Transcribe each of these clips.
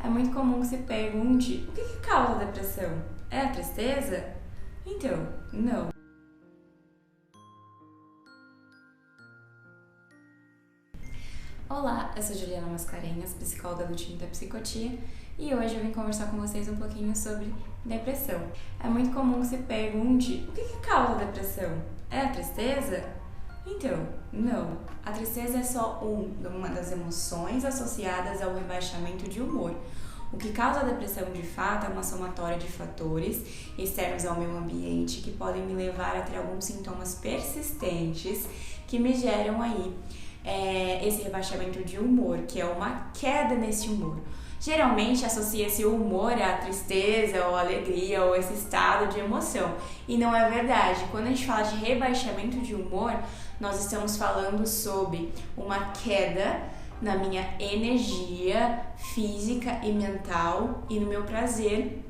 É muito comum que se pergunte o que causa a depressão? É a tristeza? Então, não. Olá, eu sou Juliana Mascarenhas, psicóloga do time da Psicotia, e hoje eu vim conversar com vocês um pouquinho sobre depressão. É muito comum que se pergunte o que causa a depressão? É a tristeza? Então, não. A tristeza é só uma das emoções associadas ao rebaixamento de humor. O que causa a depressão de fato é uma somatória de fatores externos ao meu ambiente que podem me levar a ter alguns sintomas persistentes que me geram aí esse rebaixamento de humor, que é uma queda nesse humor. Geralmente associa-se o humor à tristeza ou alegria ou esse estado de emoção, e não é verdade. Quando a gente fala de rebaixamento de humor, nós estamos falando sobre uma queda na minha energia física e mental e no meu prazer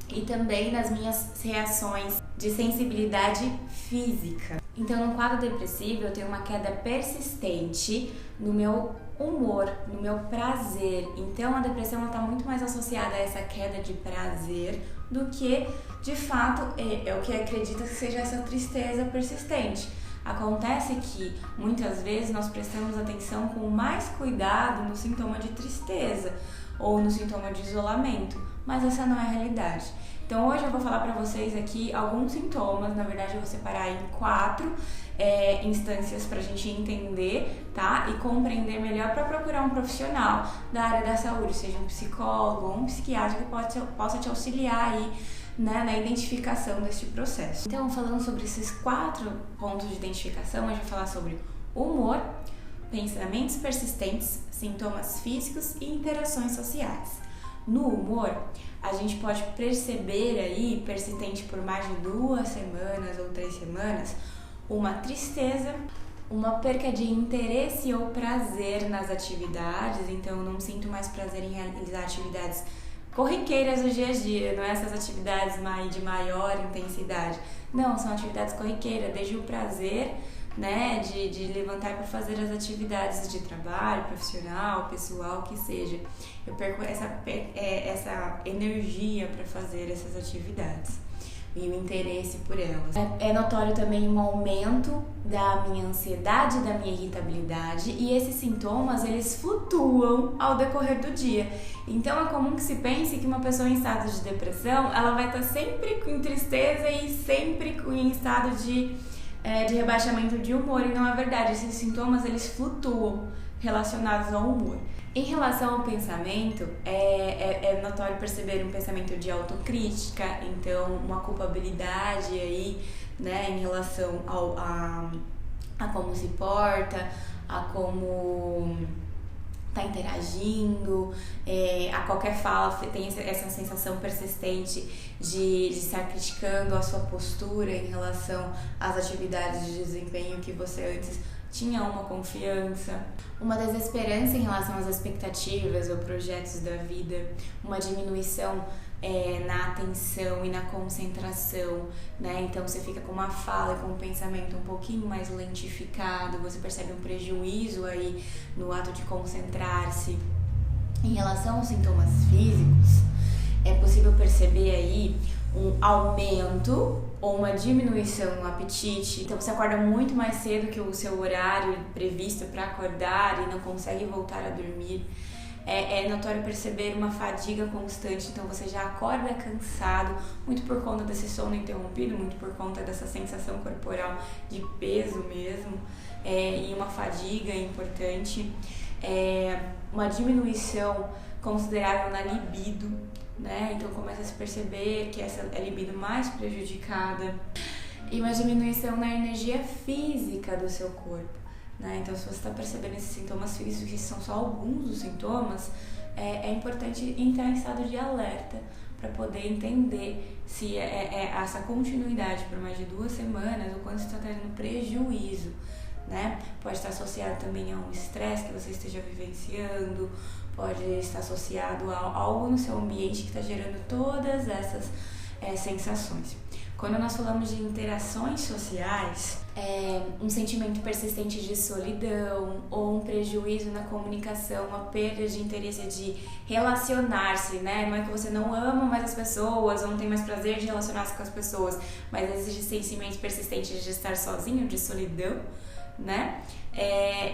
e também nas minhas reações de sensibilidade física. Então, no quadro depressivo, eu tenho uma queda persistente no meu humor, no meu prazer. Então, a depressão está muito mais associada a essa queda de prazer do que, de fato, é o que acredita que seja essa tristeza persistente. Acontece que, muitas vezes, nós prestamos atenção com mais cuidado no sintoma de tristeza ou no sintoma de isolamento, mas essa não é a realidade. Então hoje eu vou falar para vocês aqui alguns sintomas, na verdade eu vou separar em 4 instâncias para a gente entender, tá? E compreender melhor para procurar um profissional da área da saúde, seja um psicólogo ou um psiquiatra que possa te auxiliar aí, né, na identificação deste processo. Então, falando sobre esses 4 pontos de identificação, a gente vai falar sobre humor, pensamentos persistentes, sintomas físicos e interações sociais. No humor, a gente pode perceber aí, persistente por mais de 2 semanas ou 3 semanas, uma tristeza, uma perca de interesse ou prazer nas atividades. Então eu não sinto mais prazer em realizar atividades corriqueiras do dia a dia, não é essas atividades de maior intensidade. Não, são atividades corriqueiras, desde o prazer, né, de levantar para fazer as atividades de trabalho, profissional, pessoal, que seja. Eu perco essa energia para fazer essas atividades e o interesse por elas. É notório também um aumento da minha ansiedade, da minha irritabilidade, e esses sintomas, eles flutuam ao decorrer do dia. Então é comum que se pense que uma pessoa em estado de depressão, ela vai estar sempre com tristeza e sempre em estado de rebaixamento de humor, e não é verdade. Esses sintomas, eles flutuam relacionados ao humor. Em relação ao pensamento, é notório perceber um pensamento de autocrítica, então uma culpabilidade aí, né, em relação a como se porta, a como tá interagindo, a qualquer fala tem essa sensação persistente de estar criticando a sua postura em relação às atividades de desempenho que você antes tinha uma confiança, uma desesperança em relação às expectativas ou projetos da vida, uma diminuição na atenção e na concentração, né? Então você fica com uma fala e com um pensamento um pouquinho mais lentificado, você percebe um prejuízo aí no ato de concentrar-se. Em relação aos sintomas físicos, é possível perceber aí um aumento ou uma diminuição no apetite. Então você acorda muito mais cedo que o seu horário previsto para acordar e não consegue voltar a dormir. É notório perceber uma fadiga constante, então você já acorda cansado, muito por conta desse sono interrompido, muito por conta dessa sensação corporal de peso mesmo, e uma fadiga importante, uma diminuição considerável na libido, né? Então começa a se perceber que essa é a libido mais prejudicada, e uma diminuição na energia física do seu corpo, né? Então, se você está percebendo esses sintomas físicos, que são só alguns dos sintomas, é importante entrar em estado de alerta para poder entender se essa continuidade por mais de 2 semanas, o quanto está trazendo prejuízo, né? Pode estar associado também a um estresse que você esteja vivenciando, pode estar associado a algo no seu ambiente que está gerando todas essas sensações. Quando nós falamos de interações sociais, um sentimento persistente de solidão ou um prejuízo na comunicação, uma perda de interesse de relacionar-se, né? Não é que você não ama mais as pessoas ou não tem mais prazer de relacionar-se com as pessoas, mas existe sentimento persistente de estar sozinho, de solidão, né?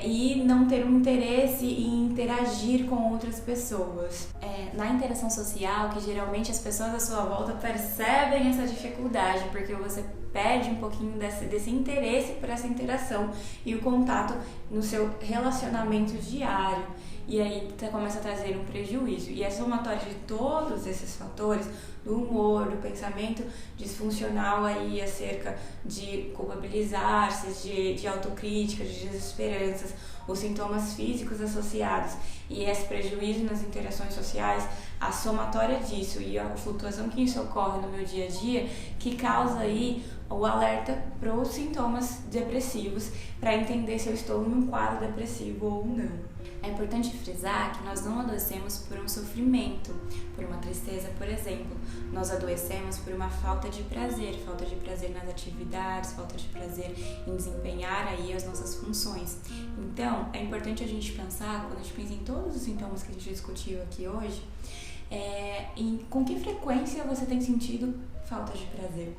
E não ter um interesse em interagir com outras pessoas. Na interação social, que geralmente as pessoas à sua volta percebem essa dificuldade, porque você perde um pouquinho desse interesse por essa interação e o contato no seu relacionamento diário. E aí você começa a trazer um prejuízo. E a somatória de todos esses fatores, do humor, do pensamento disfuncional aí acerca de culpabilizar-se, de autocrítica, de desesperanças, os sintomas físicos associados e esse prejuízo nas interações sociais, a somatória disso e a flutuação que isso ocorre no meu dia a dia, que causa aí o alerta para os sintomas depressivos, para entender se eu estou em um quadro depressivo ou não. É importante frisar que nós não adoecemos por um sofrimento, por uma tristeza, por exemplo. Nós adoecemos por uma falta de prazer nas atividades, falta de prazer em desempenhar aí as nossas funções. Então, é importante a gente pensar, quando a gente pensa em todos os sintomas que a gente discutiu aqui hoje, com que frequência você tem sentido falta de prazer.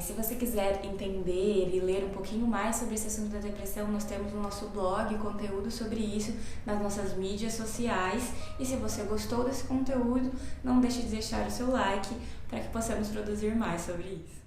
Se você quiser entender e ler um pouquinho mais sobre esse assunto da depressão, nós temos no nosso blog conteúdo sobre isso nas nossas mídias sociais. E se você gostou desse conteúdo, não deixe de deixar o seu like para que possamos produzir mais sobre isso.